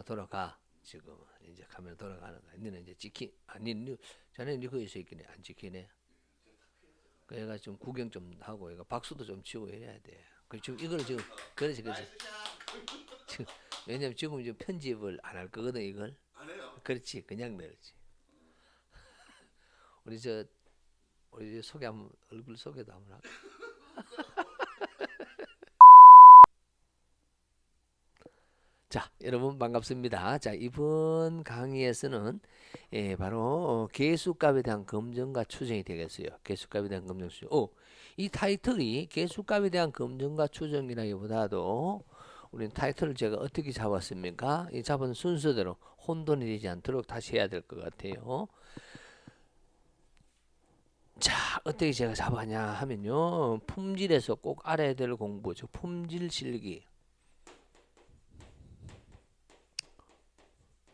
카메라 돌아가. 지금 이제 카메라 돌아가는 거야. 니는 이제 자네는 니 거기서 있겠네. 안 찍히네. 그 얘가 좀 구경 좀 하고 얘가 박수도 좀 치고 이래야 돼. 그 지금 이거를 지금 그렇지. 지금 왜냐면 지금 이제 편집을 안 할 거거든 이걸. 안 해요. 그렇지. 그냥 넣지. 우리 소개 한번 얼굴 소개도 한번 할까? 자, 여러분 반갑습니다. 자, 이번 강의에서는 바로 개수값에 대한 검증과 추정이 되겠어요. 개수값에 대한 검증 추정. 이 타이틀이 개수값에 대한 검증과 추정이라기보다도 우리는 타이틀을 제가 어떻게 잡았습니까? 이 잡은 순서대로 혼돈이 되지 않도록 다시 해야 될 것 같아요. 자, 어떻게 제가 잡았냐 하면요. 품질에서 꼭 알아야 될 공부죠. 품질 실기.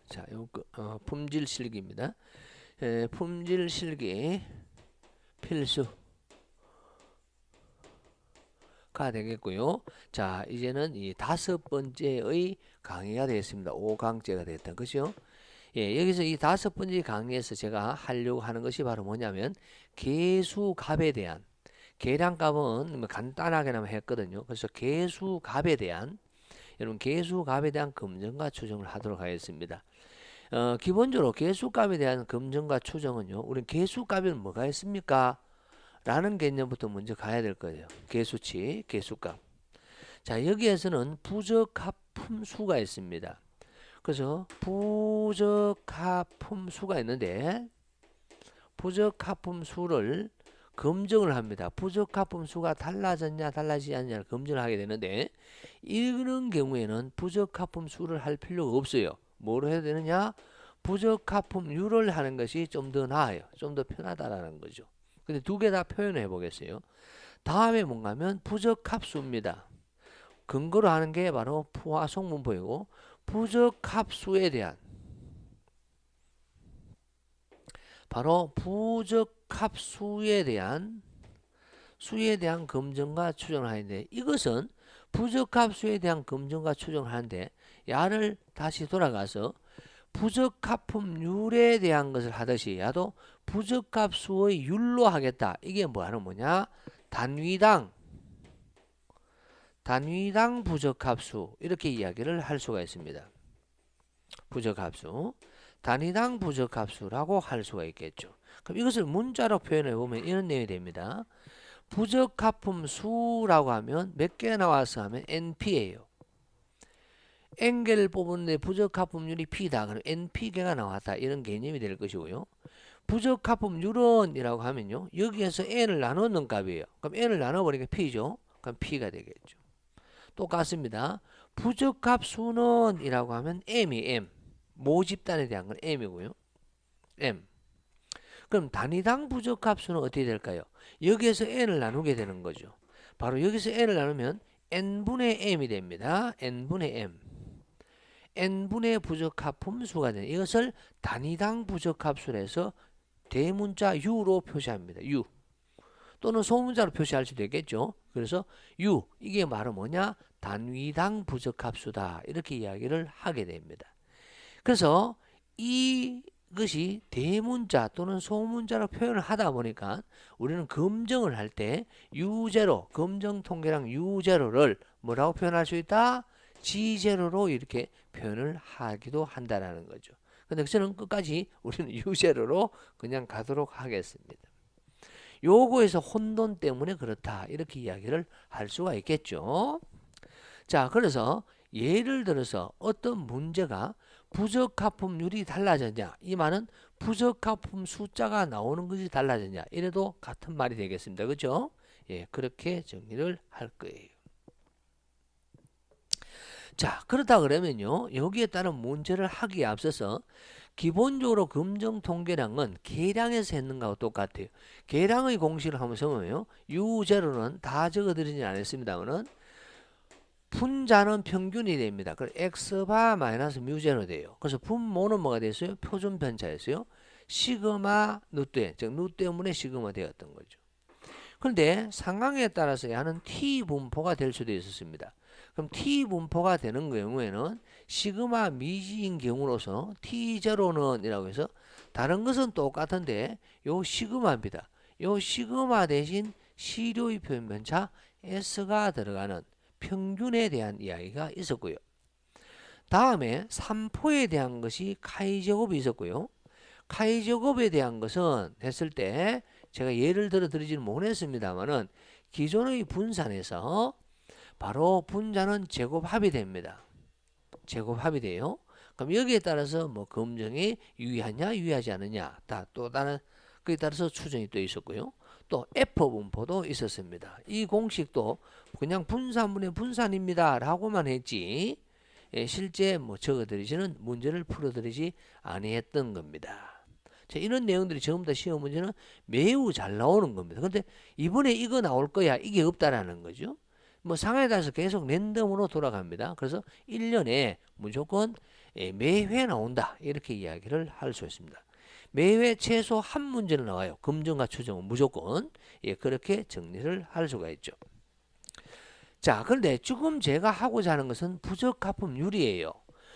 자, 품질 실기입니다. 품질 실기 필수가 되겠고요. 자, 이제는 이 5번째의 강의가 되겠습니다. 5강째가 되겠다. 그죠? 여기서 이 5번째 강의에서 제가 하려고 하는 것이 바로 뭐냐면 개수값에 대한 계량값은 뭐 간단하게나마 했거든요. 그래서 개수값에 대한 여러분 개수값에 대한 검증과 추정을 하도록 하겠습니다. 기본적으로 개수값에 대한 검증과 추정은요. 우리 개수값에는 뭐가 있습니까? 라는 개념부터 먼저 가야 될 거예요. 개수치, 개수값. 자, 여기에서는 부적합품수가 있습니다. 그래서 부적합품수가 있는데 부적합품수를 검증을 합니다. 부적합품수가 달라졌냐 달라지지 않냐를 검증을 하게 되는데 이런 경우에는 부적합품수를 할 필요가 없어요. 뭐로 해야 되느냐? 부적합품률을 하는 것이 좀 더 나아요. 좀 더 편하다라는 거죠. 근데 두 개 다 표현해 보겠어요. 다음에 뭔가 하면 부적합수입니다. 근거로 하는 게 바로 포화송문법이고 부적합수에 대한 바로 부적합수에 대한 검증과 추정을 하는데 이것은 부적합수에 대한 검증과 추정을 하는데 야를 다시 돌아가서 부적합품률에 대한 것을 하듯이 야도 부적합수의 율로 하겠다. 이게 뭐냐? 단위당 부적합수 이렇게 이야기를 할 수가 있습니다. 부적합수 단위당 부적합수라고 할 수가 있겠죠. 그럼 이것을 문자로 표현해 보면 이런 내용이 됩니다. 부적합품수라고 하면 몇 개가 나와서 하면 NP예요. N개를 뽑았는데 부적합품률이 P다. 그럼 NP개가 나왔다. 이런 개념이 될 것이고요. 부적합품률은 이라고 하면요. 여기에서 N을 나눠 넣는 값이에요. 그럼 N을 나눠버리니까 P죠. 그럼 P가 되겠죠. 똑같습니다. 부적합수는 이라고 하면 M이 M. 모집단에 대한 건 M이고요. M. 그럼 단위당 부적합수는 어떻게 될까요? 여기에서 N을 나누게 되는 거죠. 바로 여기서 N을 나누면 N분의 M이 됩니다. N분의 M. N분의 부적합품수가 되는 이것을 단위당 부적합수로 해서 대문자 U로 표시합니다. U. 또는 소문자로 표시할 수도 있겠죠. 그래서 U. 이게 바로 뭐냐? 단위당 부적합수다. 이렇게 이야기를 하게 됩니다. 그래서 이것이 대문자 또는 소문자로 표현을 하다 보니까 우리는 검증을 할 때 U0, 검증 통계량 U0를 뭐라고 표현할 수 있다? G0로 이렇게 표현을 하기도 한다라는 거죠. 근데 저는 끝까지 우리는 U0로 그냥 가도록 하겠습니다. 요거에서 혼돈 때문에 그렇다. 이렇게 이야기를 할 수가 있겠죠. 자, 그래서 예를 들어서 어떤 문제가 부적합품률이 달라졌냐? 이 말은 부적합품 숫자가 나오는 것이 달라졌냐? 이래도 같은 말이 되겠습니다. 그죠? 그렇게 정리를 할 거예요. 자, 그렇다 그러면요. 여기에 따른 문제를 하기에 앞서서 기본적으로 검증 통계량은 계량에서 했는 거하고 똑같아요. 계량의 공식을 한번 써보면요. U0는 다 적어드리지 않았습니다만은 분자는 평균이 됩니다. 그래서 X바 마이너스 뮤제로 돼요. 그래서 분모는 뭐가 됐어요? 표준 편차였어요. 시그마 누때, 즉 누 때문에 시그마 되었던 거죠. 그런데 상황에 따라서 야는 T 분포가 될 수도 있었습니다. 그럼 T 분포가 되는 경우에는 시그마 미지인 경우로서 T0는 이라고 해서 다른 것은 똑같은데 요 시그마입니다. 요 시그마 대신 시료의 표현편차 S가 들어가는 평균에 대한 이야기가 있었고요. 다음에 3포에 대한 것이 카이 제곱이 있었고요. 카이 제곱에 대한 것은 했을 때 제가 예를 들어 드리지는 못했습니다만은 기존의 분산에서 바로 분자는 제곱합이 됩니다. 제곱합이 돼요. 그럼 여기에 따라서 뭐 검정이 유의하냐 유의하지 않느냐 또 다른 그에 따라서 추정이 또 있었고요. 또 F 분포도 있었습니다. 이 공식도 그냥 분산분의 분산입니다 라고만 했지 실제 뭐 적어드리지는 문제를 풀어드리지 아니했던 겁니다. 자, 이런 내용들이 전부 다 시험 문제는 매우 잘 나오는 겁니다. 근데 이번에 이거 나올 거야 이게 없다라는 거죠. 뭐 상황에 따라서 계속 랜덤으로 돌아갑니다. 그래서 1년에 무조건 매회 나온다 이렇게 이야기를 할 수 있습니다. 매회 최소 한 문제는 나와요. 검정과 추정은 무조건 그렇게 정리를 할 수가 있죠. 자, 그런데 지금 제가 하고자 하는 것은 부적합품률이에요.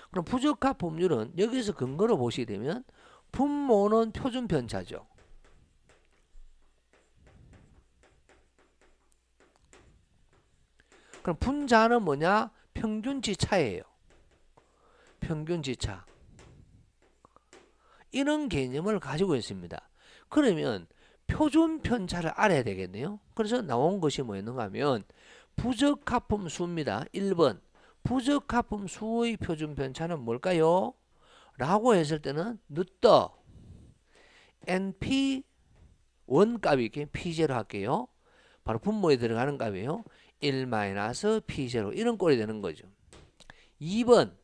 그럼 부적합품률은 여기서 근거로 보시게 되면 분모는 표준 편차죠. 그럼 분자는 뭐냐? 평균치 차예요. 평균치 차. 이런 개념을 가지고 있습니다. 그러면 표준 편차를 알아야 되겠네요. 그래서 나온 것이 뭐였는가 하면 부적합품 수입니다. 1번 부적합품 수의 표준 편차는 뭘까요? 라고 했을 때는 누떠 NP 원값이 이렇게 P0 할게요. 바로 분모에 들어가는 값이에요. 1-P0 이런 꼴이 되는 거죠. 2번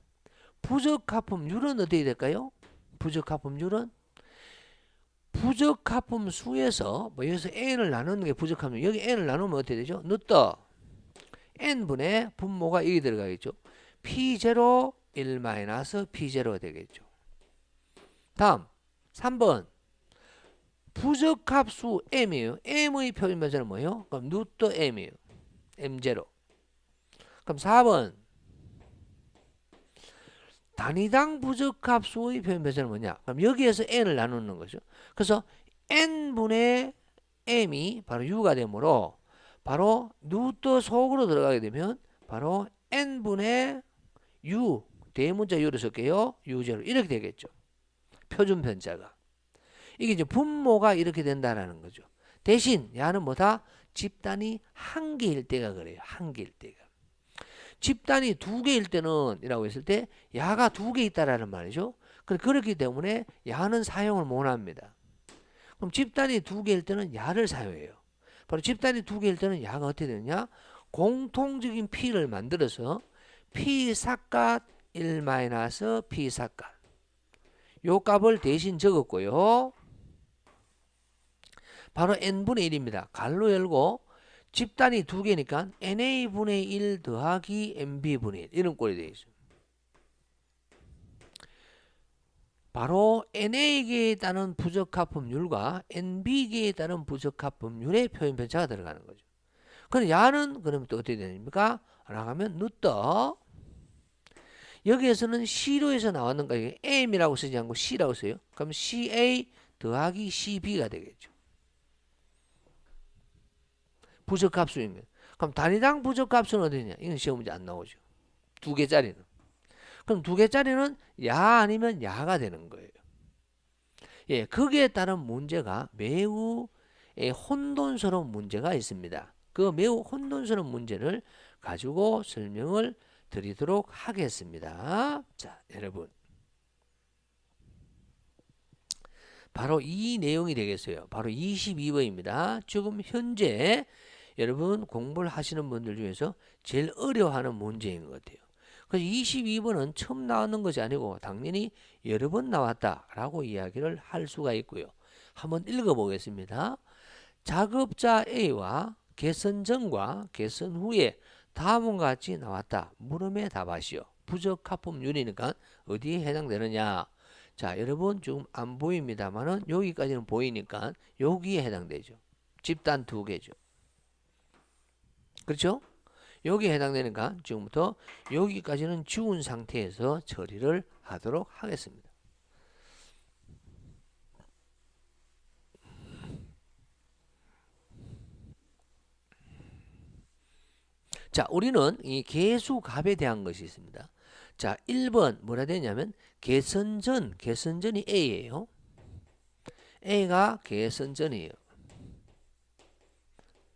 부적합품률은 어떻게 될까요? 부적합품률은 부적합품 수에서 뭐 여기서 n을 나누는 게 부적합품 여기 n을 나누면 어떻게 되죠? 누떠 n분의 분모가 여기 들어가겠죠. P0 1-P0가 되겠죠. 다음 3번 부적합수 m이에요. m의 표준 변차는 뭐예요? 그럼 누떠 m이에요. m0. 그럼 4번 단위당 부적합수의 표현 변차는 뭐냐? 그럼 여기에서 n을 나누는 거죠. 그래서 n분의 m이 바로 u가 되므로 바로 누떠 속으로 들어가게 되면 바로 n분의 u 대문자 u를 쓸게요. u0 이렇게 되겠죠. 표준 편차가. 이게 이제 분모가 이렇게 된다라는 거죠. 대신 야는 뭐다? 집단이 한 개일 때가 그래요. 한 개일 때가. 집단이 두 개일 때는 이라고 했을 때 야가 두 개 있다라는 말이죠. 그렇기 때문에 야는 사용을 못 합니다. 그럼 집단이 두 개일 때는 야를 사용해요. 바로 집단이 두 개일 때는 야가 어떻게 되느냐? 공통적인 P를 만들어서 P 삭갓 1-P 삭갓 요 값을 대신 적었고요. 바로 n분의 1입니다. 갈로 열고 집단이 두 개니까 na분의 1 더하기 nb분의 1 이런 꼴이 되어 있어요. 바로 na계에 따른 부적합품률과 nb계에 따른 부적합품률의 표현 편차가 들어가는 거죠. 그럼 야는 그러면 또 어떻게 됩니까? 라고 하면 누떠 여기에서는 C로에서 나왔는가 이게 M이라고 쓰지 않고 C라고 써요. 그럼 CA 더하기 CB가 되겠죠. 부적합수인 거예요. 그럼 단위당 부적합수는 어디냐? 이건 시험 문제 안 나오죠. 두 개짜리는. 그럼 두 개짜리는 야 아니면 야가 되는 거예요. 예, 거기에 따른 문제가 매우 혼돈스러운 문제가 있습니다. 그 매우 혼돈스러운 문제를 가지고 설명을 드리도록 하겠습니다. 자, 여러분. 바로 이 내용이 되겠어요. 바로 22번입니다. 지금 현재 여러분 공부를 하시는 분들 중에서 제일 어려워하는 문제인 것 같아요. 그래서 22번은 처음 나오는 것이 아니고 당연히 여러 번 나왔다라고 이야기를 할 수가 있고요. 한번 읽어보겠습니다. 작업자 A와 개선 전과 개선 후에 다음과 같이 나왔다. 물음에 답하시오. 부적합품률이니까 어디에 해당되느냐. 자, 여러분 지금 안 보입니다만은 여기까지는 보이니까 여기에 해당되죠. 집단 두 개죠. 그렇죠? 여기에 해당되니까 지금부터 여기까지는 지운 상태에서 처리를 하도록 하겠습니다. 자, 우리는 이 개수값에 대한 것이 있습니다. 자, 1번 뭐라 되냐면 개선전이 A예요. A가 개선전이에요.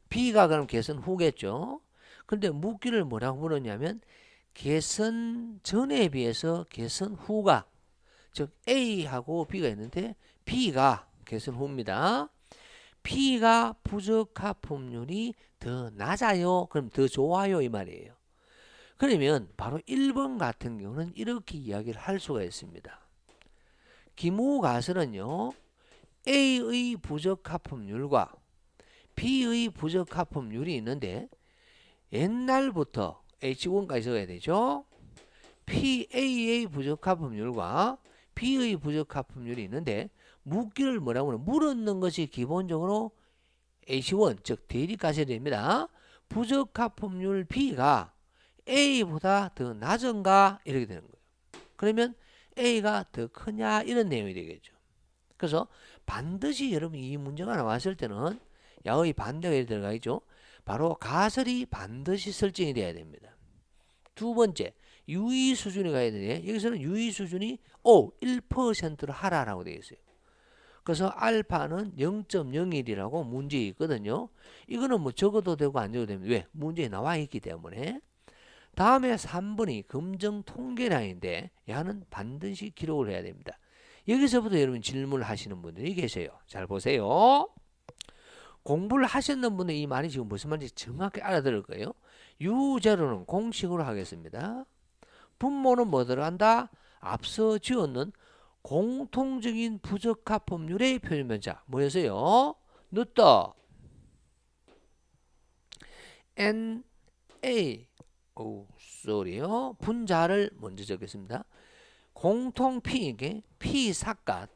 B가 그럼 개선후겠죠. 근데 묻기를 뭐라고 물었냐면 개선전에 비해서 개선후가, 즉 A하고 B가 있는데 B가 개선후입니다. B가 부적합품률이 더 낮아요. 그럼 더 좋아요 이 말이에요. 그러면 바로 1번 같은 경우는 이렇게 이야기를 할 수가 있습니다. 기무가설은요, A의 부적합품률과 B의 부적합품률이 있는데 옛날부터 H1까지 적어야 되죠. PA의 부적합품률과 B의 부적합품률이 있는데 묻기를 뭐라고 하면 물었는 것이 기본적으로 H1, 즉 대립가설이 됩니다. 부적합품률 B가 A보다 더 낮은가 이렇게 되는 거예요. 그러면 A가 더 크냐 이런 내용이 되겠죠. 그래서 반드시 여러분 이 문제가 나왔을 때는 야의 반대가 들어가 있죠. 바로 가설이 반드시 설정이 돼야 됩니다. 두 번째, 유의 수준이 가야 되는데 여기서는 유의 수준이 1%로 하라라고 되어 있어요. 그래서 알파는 0.01이라고 문제에 있거든요. 이거는 뭐 적어도 되고 안 적어도 됩니다. 왜? 문제에 나와 있기 때문에. 다음에 3번이 검정 통계량인데 야는 반드시 기록을 해야 됩니다. 여기서부터 여러분 질문을 하시는 분들이 계세요. 잘 보세요. 공부를 하셨는 분들 이 말이 지금 무슨 말인지 정확히 알아들을 거예요. 유제로는 공식으로 하겠습니다. 분모는 뭐 들어간다? 앞서 지었는 공통적인 부적합품률의 표준변자 뭐였어요? 넣었다. NA 쏘리요. 분자를 먼저 적겠습니다. 공통 P에게 P 삭갓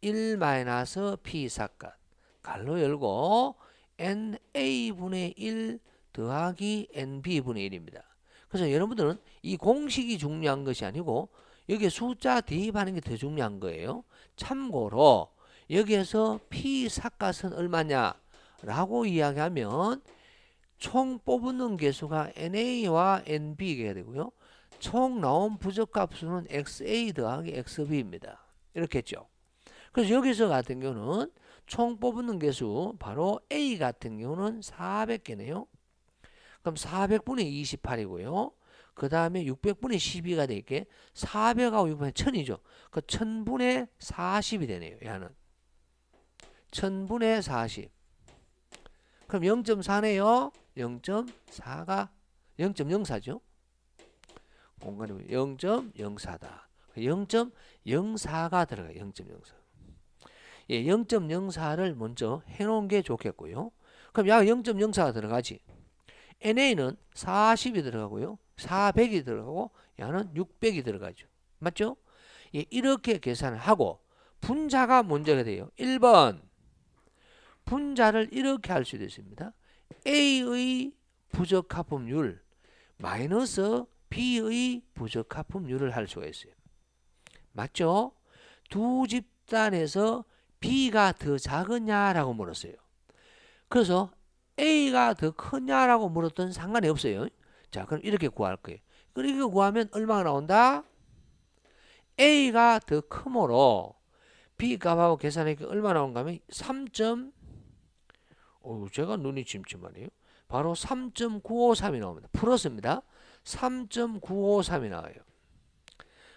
1-P 삭갓 갈로 열고 NA분의 1 더하기 NB분의 1입니다. 그래서 여러분들은 이 공식이 중요한 것이 아니고 여기에 숫자 대입하는 게 더 중요한 거예요. 참고로 여기에서 P 삭갓은 얼마냐 라고 이야기하면 총 뽑는 개수가 NA와 NB가 되고요. 총 나온 부적합수는 XA 더하기 XB입니다. 이렇게 했죠. 그래서 여기서 같은 경우는 총 뽑는 개수 바로 A 같은 경우는 400개네요. 그럼 400분의 28이고요. 그 다음에 600분의 12가 되게 400하고 600은 1000이죠. 그 1000분의 40이 되네요. 얘는 1000분의 40. 그럼 0.4네요. 0.4가 0.04죠. 공간이 0.04다. 0.04가 들어가요. 0.04. 예, 0.04를 먼저 해놓은 게 좋겠고요. 그럼 야 0.04가 들어가지. NA는 40이 들어가고요. 400이 들어가고 야는 600이 들어가죠. 맞죠? 예, 이렇게 계산을 하고 분자가 문제가 돼요. 1번 분자를 이렇게 할 수도 있습니다. A의 부적합품률 마이너스 B의 부적합품률을 할 수가 있어요. 맞죠? 두 집단에서 B가 더 작으냐라고 물었어요. 그래서 A가 더 크냐라고 물었던 상관이 없어요. 자, 그럼 이렇게 구할 거예요. 이렇게 구하면 얼마가 나온다? A가 더 크므로 B 값하고 계산하니까 얼마 나온가 하면 3. 제가 눈이 침침하네요. 바로 3.953이 나옵니다. 플러스입니다. 3.953이 나와요.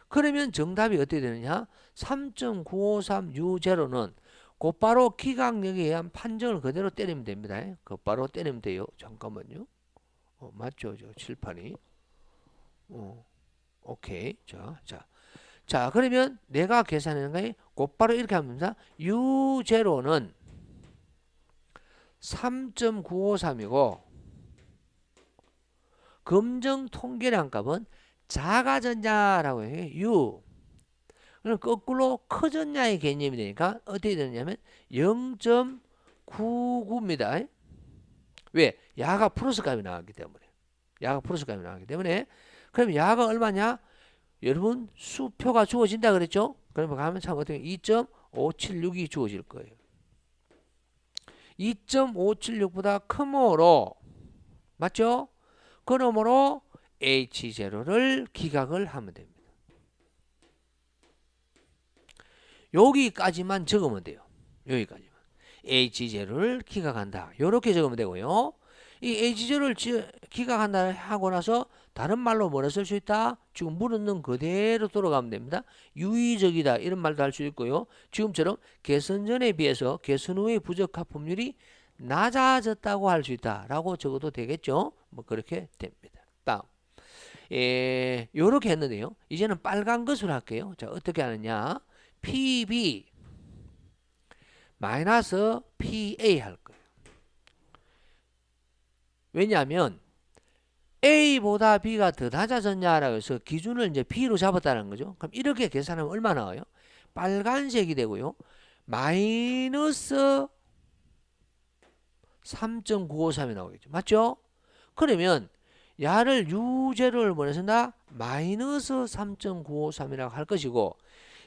그러면 정답이 어떻게 되느냐? 3.953 U0는 곧바로 기각력에 의한 판정을 그대로 때리면 됩니다. 곧바로 때리면 돼요. 잠깐만요. 맞죠? 저 칠판이. 오케이. 자, 그러면 내가 계산하는 거에 곧바로 이렇게 합니다. U0는 3.953이고 검정 통계량 값은 작아졌냐라고 해요. U. 그럼 거꾸로 커졌냐의 개념이 되니까 어떻게 되느냐면 0.99입니다. 왜? 야가 플러스 값이 나왔기 때문에. 야가 플러스 값이 나오기 때문에 그럼 야가 얼마냐? 여러분 수표가 주어진다 그랬죠? 그러면 가면 참 어떻게 2.576이 주어질 거예요. 2.576보다 크므로 맞죠? 그러므로 H0를 기각을 하면 됩니다. 여기까지만 적으면 돼요. 여기까지만. H0를 기각한다. 이렇게 적으면 되고요. 이 H0를 기각한다 하고 나서 다른 말로 뭐라 쓸 수 있다? 지금 물었는 그대로 돌아가면 됩니다. 유의적이다 이런 말도 할 수 있고요. 지금처럼 개선 전에 비해서 개선 후의 부적합품률이 낮아졌다고 할 수 있다 라고 적어도 되겠죠. 뭐 그렇게 됩니다. 다음 요렇게 했는데요. 이제는 빨간 것으로 할게요. 자 어떻게 하느냐. PB 마이너스 PA 할 거예요. 왜냐하면 A보다 B가 더 낮아졌냐라고 해서 기준을 이제 B로 잡았다는 거죠. 그럼 이렇게 계산하면 얼마 나와요? 빨간색이 되고요. 마이너스 3.953이 나오겠죠. 맞죠? 그러면 야를 유제를 뭐라 쓴다? 마이너스 3.953이라고 할 것이고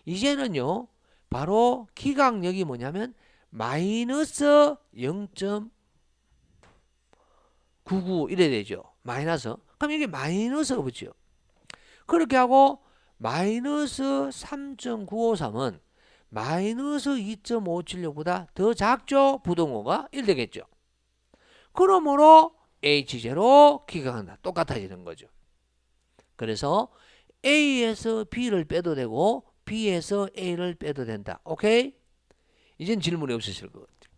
이제는요. 바로 기각력이 뭐냐면 마이너스 0.99 이래 되죠. 마이너스. 그럼 이게 마이너스가 붙죠. 그렇게 하고 마이너스 3.953은 마이너스 2.576보다 더 작죠. 부동호가 1 되겠죠. 그러므로 H0 기각한다. 똑같아지는 거죠. 그래서 A에서 B를 빼도 되고 B에서 A를 빼도 된다. 오케이? 이젠 질문이 없으실 것 같아요.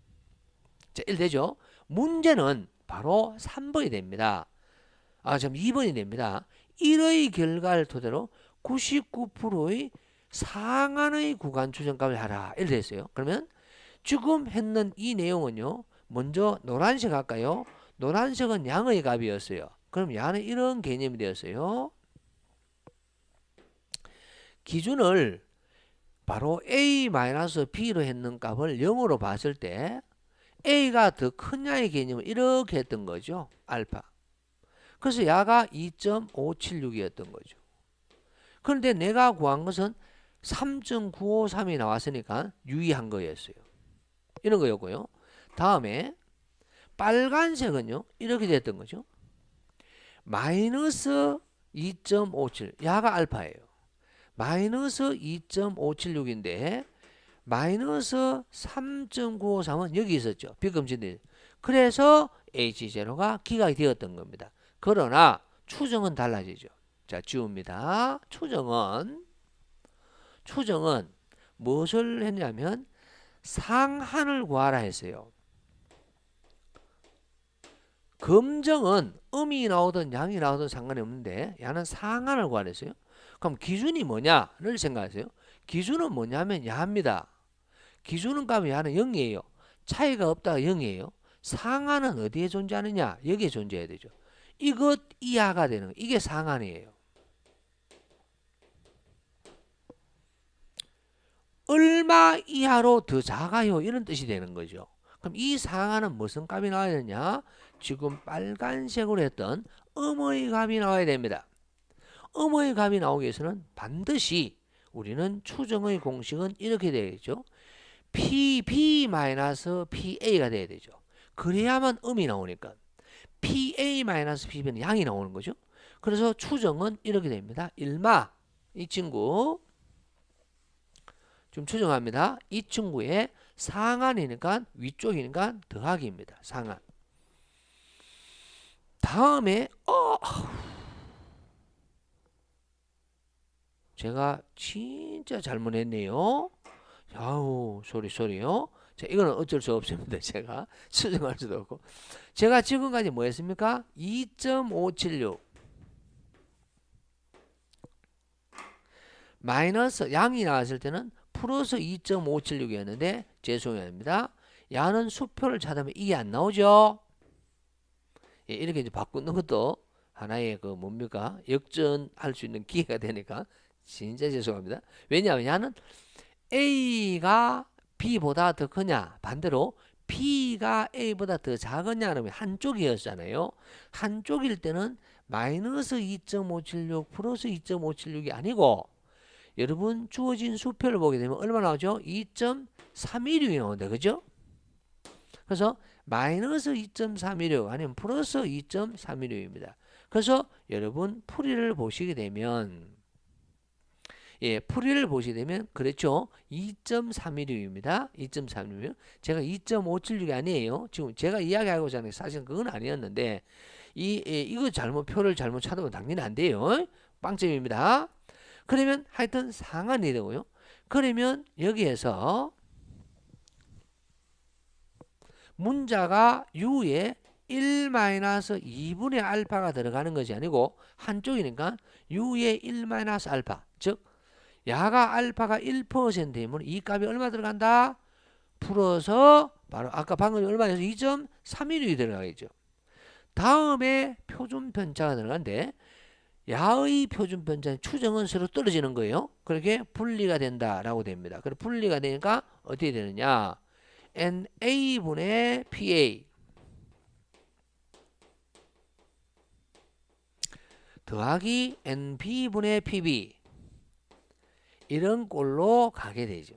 자, 1 되죠. 문제는 바로 3번이 됩니다. 참 2번이 됩니다. 1의 결과를 토대로 99%의 상한의 구간 추정값을 하라. 이렇게 됐어요. 그러면 지금 했는 이 내용은요. 먼저 노란색 할까요? 노란색은 양의 값이었어요. 그럼 양은 이런 개념이 되었어요. 기준을 바로 A-B로 했는 값을 0으로 봤을 때 A가 더 크냐의 개념을 이렇게 했던 거죠. 알파. 그래서 야가 2.576이었던 거죠. 그런데 내가 구한 것은 3.953이 나왔으니까 유의한 거였어요. 이런 거였고요. 다음에 빨간색은요. 이렇게 됐던 거죠. 마이너스 2.57 야가 알파예요. 마이너스 2.576인데 마이너스 3.953은 여기 있었죠. 비금진들. 그래서 H0가 기각이 되었던 겁니다. 그러나 추정은 달라지죠. 자, 지웁니다. 추정은 무엇을 했냐면 상한을 구하라 했어요. 검정은 음이 나오든 양이 나오든 상관이 없는데 야는 상한을 구하라 했어요. 그럼 기준이 뭐냐를 생각하세요. 기준은 뭐냐면 야입니다. 기준은 값이 야는 0이에요. 차이가 없다가 0이에요. 상한은 어디에 존재하느냐? 여기에 존재해야 되죠. 이것 이하가 되는 거. 이게 상한이에요. 얼마 이하로 더 작아요? 이런 뜻이 되는 거죠. 그럼 이 상한은 무슨 값이 나와야 되냐? 지금 빨간색으로 했던 음의 값이 나와야 됩니다. 음의 값이 나오기 위해서는 반드시 우리는 추정의 공식은 이렇게 되겠죠. PB-PA가 돼야 되죠. 그래야만 음이 나오니까. PA-PB는 양이 나오는 거죠. 그래서 추정은 이렇게 됩니다. 1마 이 친구 좀 추정합니다. 이 친구의 상한이니까 위쪽이니까 더하기입니다. 상한. 다음에 제가 진짜 잘못했네요. 아우 소리요. 자, 이거는 어쩔 수 없습니다. 제가 수정할 수도 없고. 제가 지금까지 뭐 했습니까? 2.576 마이너스 양이 나왔을 때는 플러스 2.576이었는데 죄송합니다. 야는 수표를 찾으면 이게 안 나오죠. 예, 이렇게 이제 바꾸는 것도 하나의 그 뭡니까? 역전할 수 있는 기회가 되니까 진짜 죄송합니다. 왜냐하면 야는 A가 B보다 더 크냐? 반대로 B가 A보다 더 작으냐 그러면 한쪽이었잖아요. 한쪽일 때는 마이너스 2.576 플러스 2.576이 아니고 여러분 주어진 수표를 보게 되면 얼마 나오죠? 2.316이 나온다. 그죠? 그래서 마이너스 2.316 아니면 플러스 2.316입니다. 그래서 여러분 풀이를 보시게 되면 풀이를 보시게 되면 그렇죠. 2.316입니다. 2.316. 제가 2.576이 아니에요. 지금 제가 이야기하고자 하는 게 사실 그건 아니었는데 이거 표를 잘못 찾으면 당연히 안 돼요. 빵점입니다. 그러면 하여튼 상한이 되고요. 그러면 여기에서 문자가 U에 1-2분의 알파가 들어가는 것이 아니고 한쪽이니까 U에 1-알파 즉 야가 알파가 1%이면 이 값이 얼마 들어간다? 풀어서 바로 아까 방금 얼마였어? 2.316이 들어가겠죠. 다음에 표준 편차가 들어간데 야의 표준 편차의 추정은 서로 떨어지는 거예요. 그렇게 분리가 된다라고 됩니다. 그래 분리가 되니까 어떻게 되느냐? NA분의 PA 더하기 NB분의 PB 이런 꼴로 가게 되죠.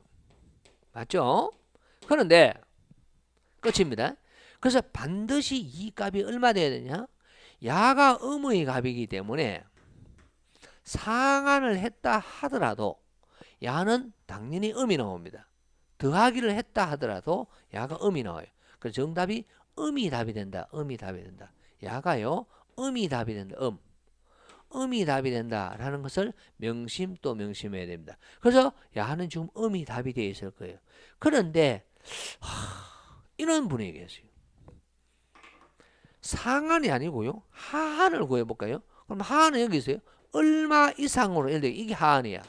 맞죠? 그런데 끝입니다. 그래서 반드시 이 값이 얼마 돼야 되냐? 야가 음의 값이기 때문에 상한을 했다 하더라도 야는 당연히 음이 나옵니다. 더하기를 했다 하더라도 야가 음이 나와요. 그래서 정답이 음이 답이 된다. 음이 답이 된다. 야가요. 음이 답이 된다. 음이 답이 된다라는 것을 명심 또 명심해야 됩니다. 그래서 야는 지금 음이 답이 되어 있을 거예요. 그런데 이런 분이 계세요. 상한이 아니고요. 하한을 구해볼까요? 그럼 하한은 여기 있어요. 얼마 이상으로 예를 들어 이게 하한이야.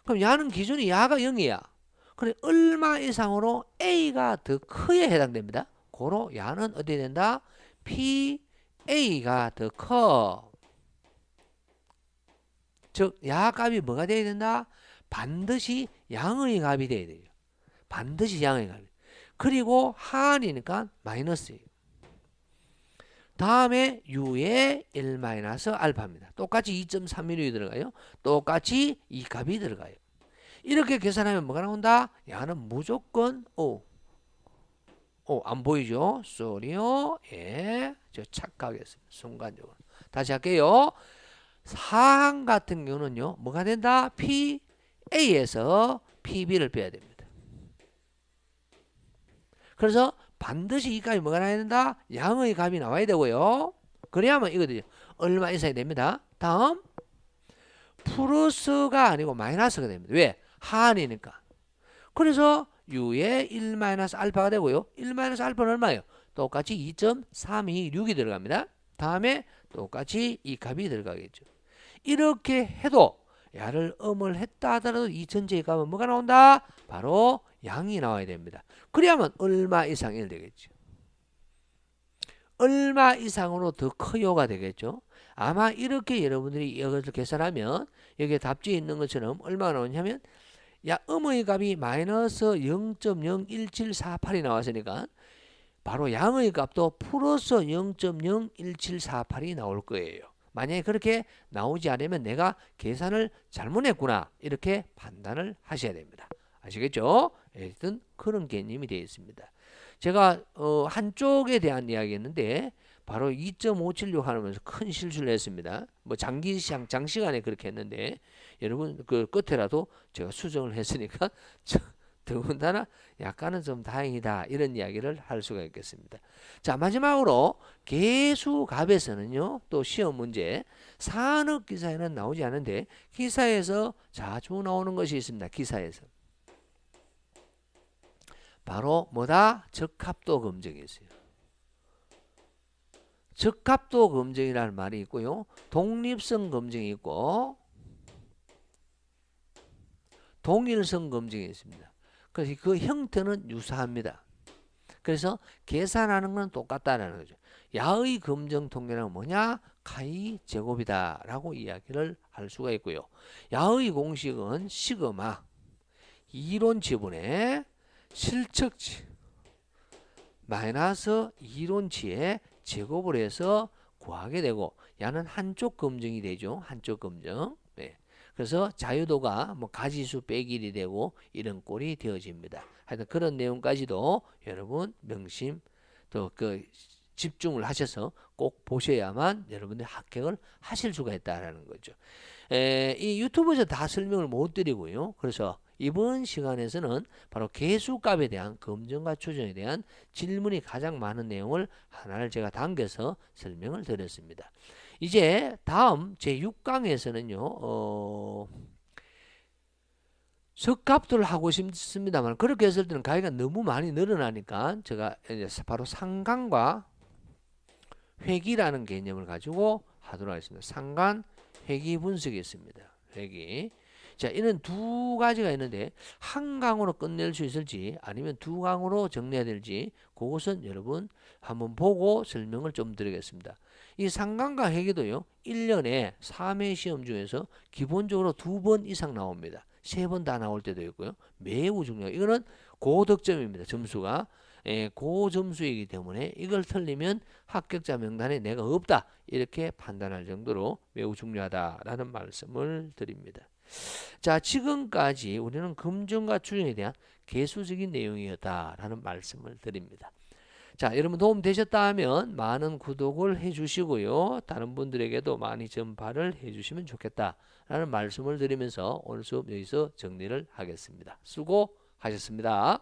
그럼 야는 기준이 야가 0이야. 그래 얼마 이상으로 A가 더 크에 해당됩니다. 고로 야는 어떻게 된다? PA가 더 커. 즉 야 값이 뭐가 돼야 된다? 반드시 양의 값이 돼야 돼요. 반드시 양의 값이. 그리고 하한이니까 마이너스예요. 다음에 U에 1-알파입니다. 똑같이 2.316이 들어가요. 똑같이 이 값이 들어가요. 이렇게 계산하면 뭐가 나온다? 야는 무조건 안 보이죠? 쏘리요. 저 착각했습니다. 순간적으로. 다시 할게요. 사항 같은 경우는요. 뭐가 된다? PA에서 PB를 빼야 됩니다. 그래서 반드시 이 값이 뭐가 나야 된다? 양의 값이 나와야 되고요. 그래야만 이거든요. 얼마 이상이 됩니다. 다음 플러스가 아니고 마이너스가 됩니다. 왜? 하한이니까. 그래서 U에 1-알파가 되고요. 1-알파는 얼마예요? 똑같이 2.326이 들어갑니다. 다음에 똑같이 이 값이 들어가겠죠. 이렇게 해도 야를 음을 했다 하더라도 이 전체의 값은 뭐가 나온다? 바로 양이 나와야 됩니다. 그래야만 얼마 이상이 되겠죠. 얼마 이상으로 더 커요가 되겠죠. 아마 이렇게 여러분들이 이것을 계산하면 여기에 답지에 있는 것처럼 얼마가 나오냐면 야 음의 값이 마이너스 0.01748이 나왔으니까 바로 양의 값도 플러스 0.01748이 나올 거예요. 만약에 그렇게 나오지 않으면 내가 계산을 잘못했구나 이렇게 판단을 하셔야 됩니다. 아시겠죠? 하여튼 그런 개념이 되어 있습니다. 제가 한쪽에 대한 이야기였는데 바로 2.576 하면서 큰 실수를 했습니다. 뭐 장시간에 그렇게 했는데 여러분 그 끝에라도 제가 수정을 했으니까 더군다나 약간은 좀 다행이다 이런 이야기를 할 수가 있겠습니다. 자 마지막으로 계수값에서는요 또 시험 문제 산업 기사에는 나오지 않은데 기사에서 자주 나오는 것이 있습니다. 기사에서 바로 뭐다? 적합도 검증이 있어요. 적합도 검증이라는 말이 있고요. 독립성 검증이 있고 동일성 검증이 있습니다. 그래서 그 형태는 유사합니다. 그래서 계산하는 건 똑같다는 거죠. 야의 검증 통계는 뭐냐? 카이 제곱이다 라고 이야기를 할 수가 있고요. 야의 공식은 시그마 이론 지분의 실측치 마이너스 이론치에 제곱을 해서 구하게 되고 야는 한쪽 검정이 되죠. 한쪽 검정. 네. 그래서 자유도가 뭐 가지수 빼기 1이 되고 이런 꼴이 되어집니다. 하여튼 그런 내용까지도 여러분 명심 또 그 집중을 하셔서 꼭 보셔야만 여러분들 합격을 하실 수가 있다라는 거죠. 이 유튜브에서 다 설명을 못 드리고요. 그래서 이번 시간에서는 바로 개수값에 대한 검정과 추정에 대한 질문이 가장 많은 내용을 하나를 제가 당겨서 설명을 드렸습니다. 이제 다음 제6강에서는요. 석값들을 하고 싶습니다만 그렇게 했을 때는 가위가 너무 많이 늘어나니까 제가 이제 바로 상간과 회기라는 개념을 가지고 하도록 하겠습니다. 상간, 회기 분석이 있습니다. 회기. 자, 이는 두 가지가 있는데 한 강으로 끝낼 수 있을지 아니면 두 강으로 정리해야 될지 그것은 여러분 한번 보고 설명을 좀 드리겠습니다. 이 상간과 회계도요. 1년에 3회 시험 중에서 기본적으로 2번 이상 나옵니다. 3번 다 나올 때도 있고요. 매우 중요해요. 이거는 고득점입니다. 점수가. 고점수이기 때문에 이걸 틀리면 합격자 명단에 내가 없다. 이렇게 판단할 정도로 매우 중요하다라는 말씀을 드립니다. 자, 지금까지 우리는 검정과 추정에 대한 개수적인 내용이었다라는 말씀을 드립니다. 자, 여러분 도움 되셨다 하면 많은 구독을 해주시고요. 다른 분들에게도 많이 전파를 해주시면 좋겠다라는 말씀을 드리면서 오늘 수업 여기서 정리를 하겠습니다. 수고하셨습니다.